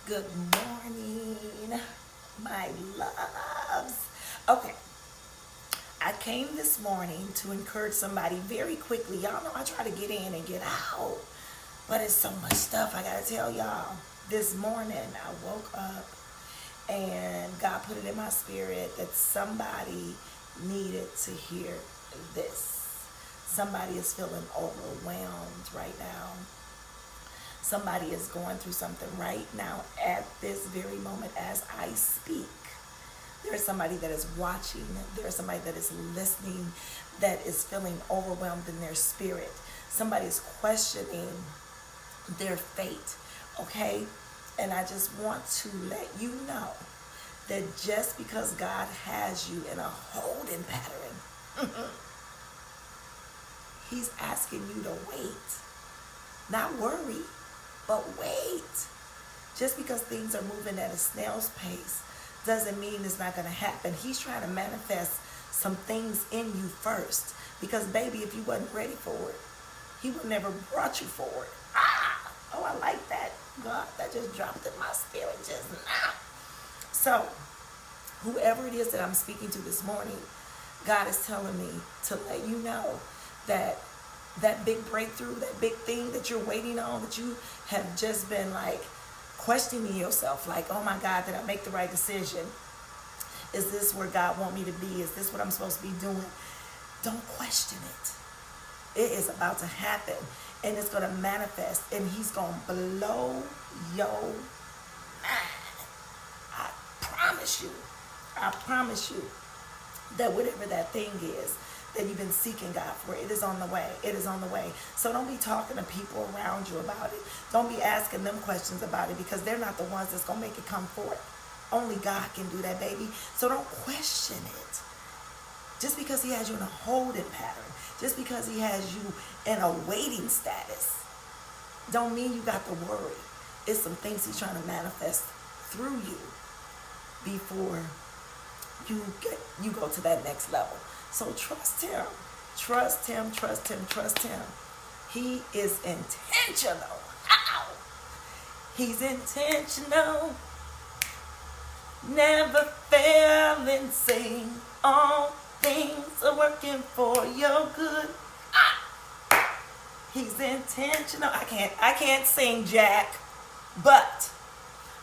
Good morning, my loves. Okay, I came this morning to encourage somebody very quickly. Y'all know I try to get in and get out, but it's so much stuff I gotta tell y'all. This morning I woke up and God put it in my spirit that somebody needed to hear this. Somebody is feeling overwhelmed right now. Somebody is going through something right now at this very moment as I speak. There's somebody that is watching. There's somebody that is listening, that is feeling overwhelmed in their spirit. Somebody is questioning their fate, okay? And I just want to let you know that just because God has you in a holding pattern, He's asking you to wait, not worry, but wait. Just because things are moving at a snail's pace doesn't mean it's not going to happen. He's trying to manifest some things in you first. Because, baby, if you wasn't ready for it, He would never brought you forward. Oh, I like that. God, that just dropped in my spirit just now. So, whoever it is that I'm speaking to this morning, God is telling me to let you know that big breakthrough, that big thing that you're waiting on, that you have just been like questioning yourself, like, oh my God, did I make the right decision? Is this where God want me to be? Is this what I'm supposed to be doing? Don't question it. It is about to happen, and it's going to manifest, and He's going to blow your mind. I promise you that whatever that thing is that you've been seeking God for, it is on the way. It is on the way. So don't be talking to people around you about it. Don't be asking them questions about it, because they're not the ones that's going to make it come forth. Only God can do that, baby. So don't question it. Just because He has you in a holding pattern, just because He has you in a waiting status, don't mean you got to worry. It's some things He's trying to manifest through you before you go to that next level. So trust Him. Trust Him, trust Him, trust Him. He is intentional. Ow. He's intentional. Never failing, sing. All things are working for your good. He's intentional. I can't sing, Jack, but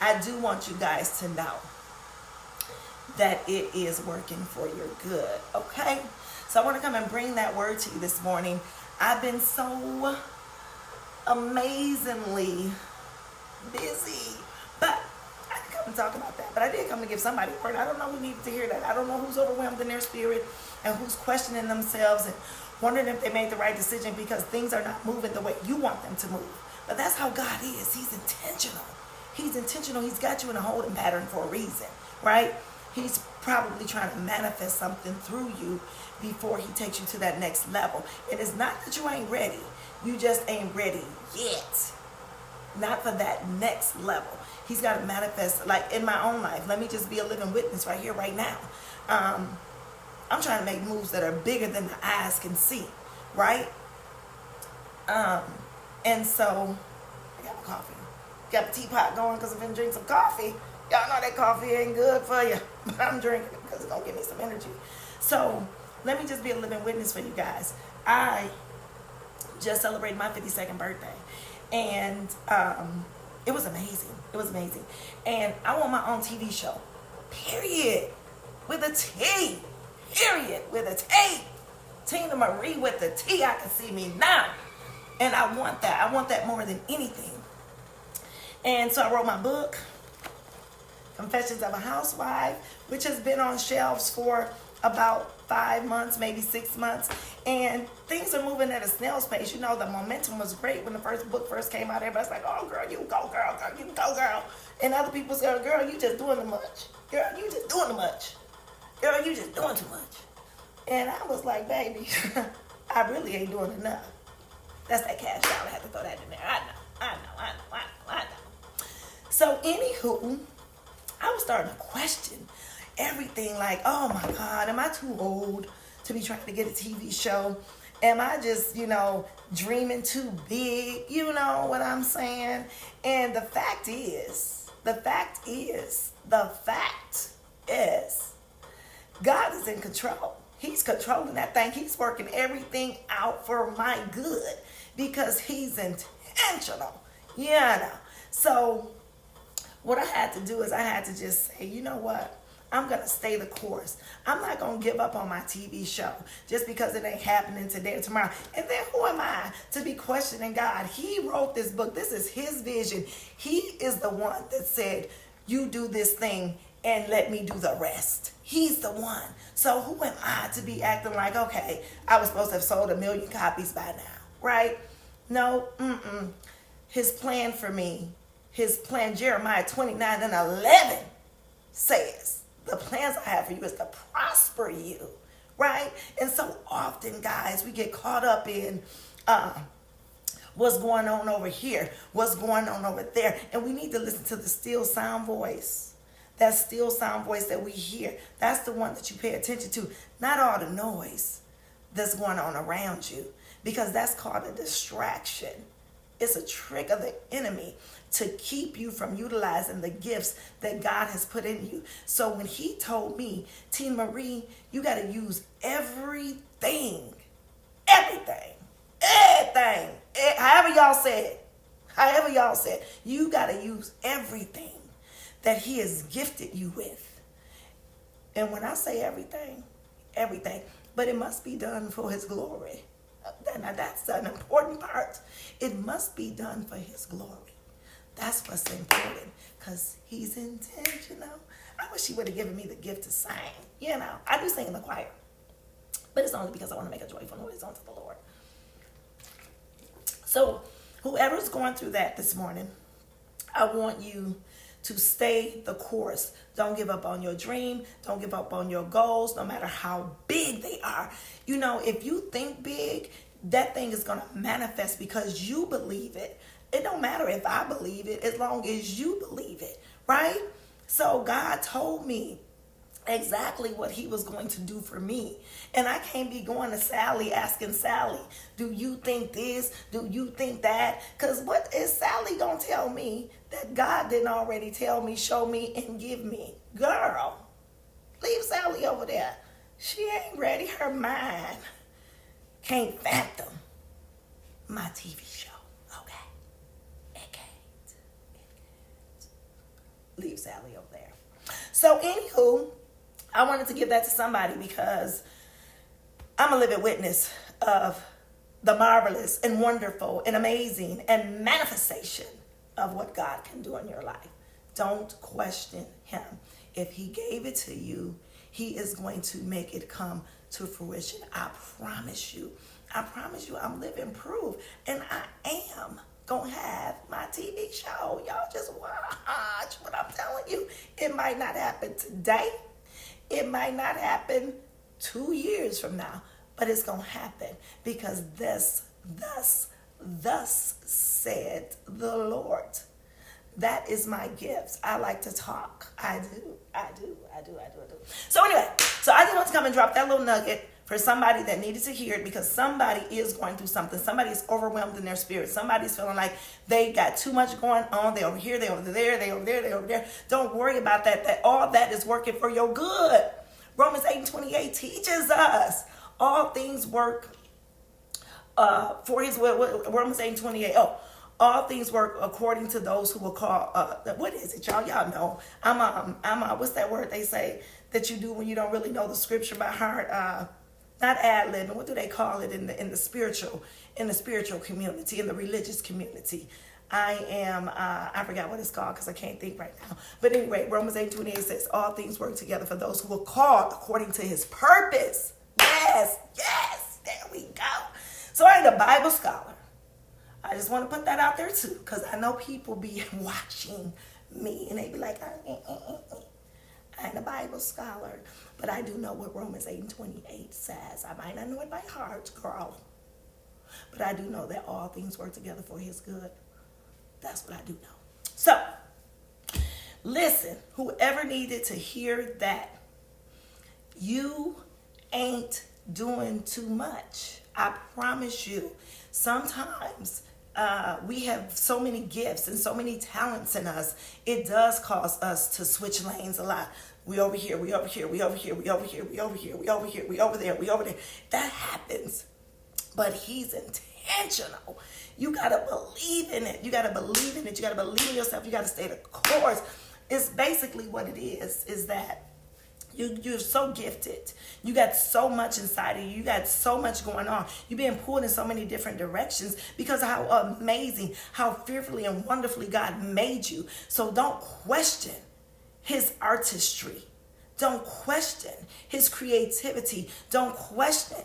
I do want you guys to know that it is working for your good, okay? So I want to come and bring that word to you this morning. I've been so amazingly busy, but I didn't come to talk about that. But I did come to give somebody a word. I don't know who needed to hear that. I don't know who's overwhelmed in their spirit and who's questioning themselves and wondering if they made the right decision because things are not moving the way you want them to move. But that's how God is. He's intentional. He's intentional. He's got you in a holding pattern for a reason, right? He's probably trying to manifest something through you before He takes you to that next level. And it's not that you ain't ready. You just ain't ready yet. Not for that next level. He's got to manifest, like in my own life. Let me just be a living witness right here, right now. I'm trying to make moves that are bigger than the eyes can see, right? And so, I got my coffee. Got the teapot going because I've been drinking some coffee. Y'all know that coffee ain't good for you, but I'm drinking it because it's going to give me some energy. So, let me just be a living witness for you guys. I just celebrated my 52nd birthday, and it was amazing. It was amazing. And I want my own TV show, period, with a T, period, with a T. Tina Marie with the T, I can see me now. And I want that. I want that more than anything. And so I wrote my book, Confessions of a Housewife, which has been on shelves for about 5 months, maybe 6 months. And things are moving at a snail's pace. You know, the momentum was great when the book first came out. Everybody's like, oh, girl, you go, girl, you go, girl. And other people say, girl, you just doing too much. Girl, you just doing too much. Girl, you just doing too much. And I was like, baby, I really ain't doing enough. That's that cash out. I had to throw that in there. I know. So, anywho, I was starting to question everything, like, oh my God, am I too old to be trying to get a TV show? Am I just, dreaming too big? You know what I'm saying? And the fact is, The fact is, God is in control. He's controlling that thing. He's working everything out for my good because he's intentional. Yeah. So what I had to do is I had to just say, you know what? I'm going to stay the course. I'm not going to give up on my TV show just because it ain't happening today or tomorrow. And then who am I to be questioning God? He wrote this book. This is his vision. He is the one that said, you do this thing and let me do the rest. He's the one. So who am I to be acting like, okay, I was supposed to have sold 1 million copies by now, right? No, His plan for me, his plan, Jeremiah 29:11 says, the plans I have for you is to prosper you, right? And so often, guys, we get caught up in what's going on over here, what's going on over there. And we need to listen to the still sound voice. That still sound voice that we hear. That's the one that you pay attention to. Not all the noise that's going on around you. Because that's called a distraction. It's a trick of the enemy to keep you from utilizing the gifts that God has put in you. So when he told me, Tina Marie, you got to use everything, however y'all said, you got to use everything that he has gifted you with. And when I say everything, but it must be done for his glory. Now that's an important part. It must be done for his glory. That's what's important, because he's intentional. I wish he would have given me the gift to sing. I do sing in the choir, but it's only because I want to make a joyful noise unto the Lord. So whoever's going through that this morning, I want you to stay the course. Don't give up on your dream. Don't give up on your goals, no matter how big they are. If you think big, that thing is going to manifest because you believe it. It don't matter if I believe it, as long as you believe it, right? So God told me exactly what he was going to do for me. And I can't be going to Sally asking Sally, do you think this? Do you think that? Because what is Sally going to tell me that God didn't already tell me, show me, and give me? Girl, leave Sally over there. She ain't ready. Her mind can't fathom my TV show. Okay? It can't. Leave Sally over there. So anywho, I wanted to give that to somebody because I'm a living witness of the marvelous and wonderful and amazing and manifestation of what God can do in your life. Don't question him. If he gave it to you, he is going to make it come to fruition. I promise you, I'm living proof. And I am going to have my TV show. Y'all just watch what I'm telling you. It might not happen today. It might not happen 2 years from now. But it's going to happen because thus said the Lord. That is my gifts. I like to talk. I do. So anyway, I just want to come and drop that little nugget for somebody that needed to hear it, because somebody is going through something. Somebody is overwhelmed in their spirit. Somebody's feeling like they got too much going on. They over here, they over there, they over there, they over there. Don't worry about that. That all that is working for your good. Romans 8:28 teaches us all things work for his will. Romans 8:28. All things work according to those who will call. What is it, y'all? Y'all know. I'm what's that word they say that you do when you don't really know the scripture by heart? Not ad-libbing. What do they call it in the spiritual community, in the religious community? I forgot what it's called because I can't think right now. But anyway, Romans 8:28 says all things work together for those who will call according to his purpose. Yes, there we go. So I ain't a Bible scholar. I just want to put that out there too, because I know people be watching me and they be like, I ain't a Bible scholar, but I do know what Romans 8:28 says. I might not know it by heart, girl, but I do know that all things work together for his good. That's what I do know. So, listen, whoever needed to hear that, you ain't doing too much. I promise you. Sometimes we have so many gifts and so many talents in us. It does cause us to switch lanes a lot. We over here, we over here, we over here, we over here, we over here, we over here, we over there, we over there. That happens. But he's intentional. You got to believe in it. You got to believe in it. You got to believe in yourself. You got to stay the course. It's basically what it is that you're so gifted. You got so much inside of you. You got so much going on. You're being pulled in so many different directions because of how amazing, how fearfully and wonderfully God made you. So don't question his artistry. Don't question his creativity. Don't question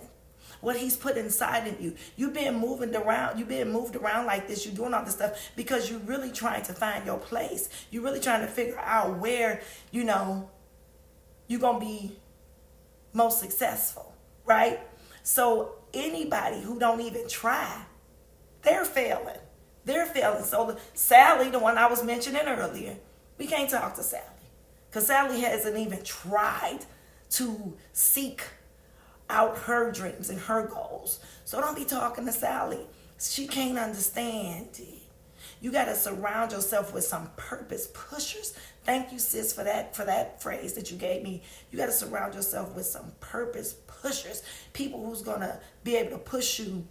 what he's put inside of you. You've been moved around like this. You're doing all this stuff because you're really trying to find your place. You're really trying to figure out where, you're going to be most successful, right? So anybody who don't even try, they're failing. They're failing. So Sally, the one I was mentioning earlier, we can't talk to Sally because Sally hasn't even tried to seek out her dreams and her goals. So don't be talking to Sally. She can't understand. You got to surround yourself with some purpose pushers. Thank you, sis, for that phrase that you gave me. You got to surround yourself with some purpose pushers. People who's going to be able to push you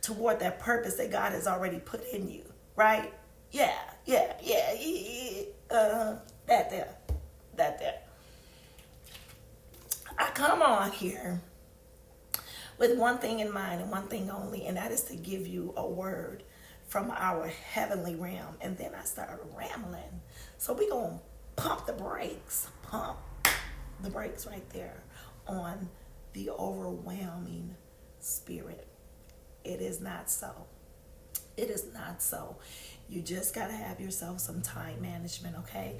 toward that purpose that God has already put in you, right? Yeah. That there. I come on here with one thing in mind and one thing only, and that is to give you a word from our heavenly realm. And then I started rambling. So we're going to pump the brakes right there on the overwhelming spirit. It is not so. It is not so. You just got to have yourself some time management, okay?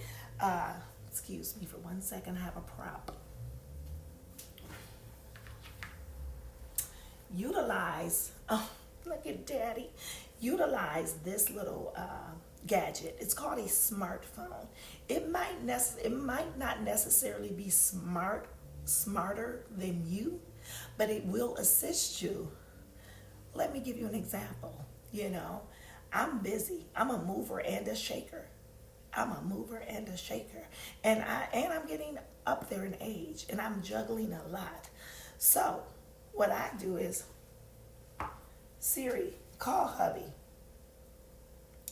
Excuse me for 1 second. I have a prop. Look at daddy. Utilize this little gadget. It's called a smartphone. It might not necessarily be smarter than you, but it will assist you. Let me give you an example. I'm busy. I'm a mover and a shaker. And I'm getting up there in age, and I'm juggling a lot. So what I do is, Siri, call hubby.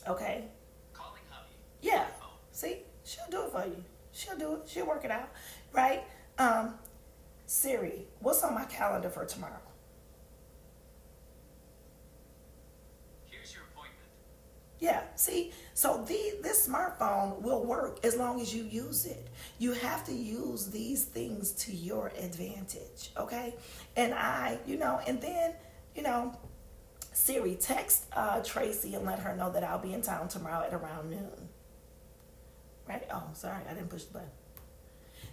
Okay? Calling hubby. Yeah. See? She'll do it for you. She'll do it. She'll work it out. Right? Siri, what's on my calendar for tomorrow? Here's your appointment. Yeah, see? So this smartphone will work as long as you use it. You have to use these things to your advantage, okay? And Siri, text Tracy and let her know that I'll be in town tomorrow at around noon. Right? Oh, sorry, I didn't push the button.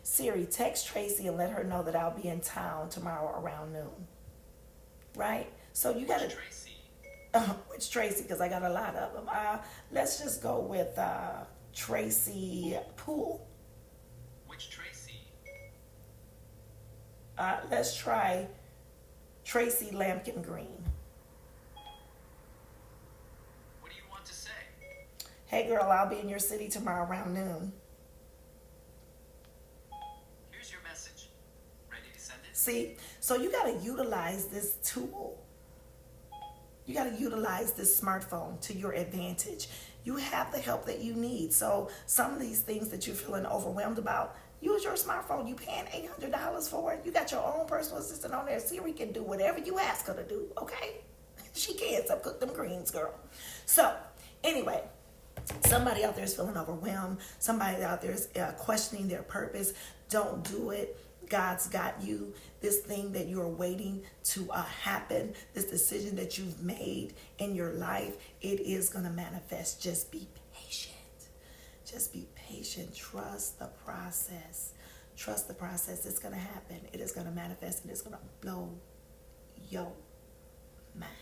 Siri, text Tracy and let her know that I'll be in town tomorrow around noon. Right? So you got to... Tracy? Which Tracy? Because I got a lot of them. Let's just go with Tracy Poole. Which Tracy? Let's try Tracy Lampkin Green. What do you want to say? Hey girl, I'll be in your city tomorrow around noon. Here's your message. Ready to send it? See, so you got to utilize this tool. You got to utilize this smartphone to your advantage. You have the help that you need. So some of these things that you're feeling overwhelmed about, use your smartphone. You paying $800 for it. You got your own personal assistant on there. Siri can do whatever you ask her to do, okay? She can, so cook them greens, girl. So anyway, somebody out there is feeling overwhelmed. Somebody out there is questioning their purpose. Don't do it. God's got you. This thing that you're waiting to happen, this decision that you've made in your life, it is going to manifest. Just be patient. Just be patient. Trust the process. Trust the process. It's going to happen. It is going to manifest, and it's going to blow your mind.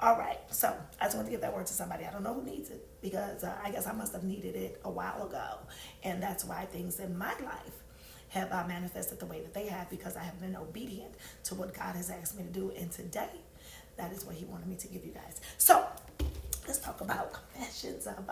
All right. So I just want to give that word to somebody. I don't know who needs it because I guess I must have needed it a while ago. And that's why things in my life have manifested the way that they have, because I have been obedient to what God has asked me to do. And today, that is what he wanted me to give you guys. So let's talk about confessions about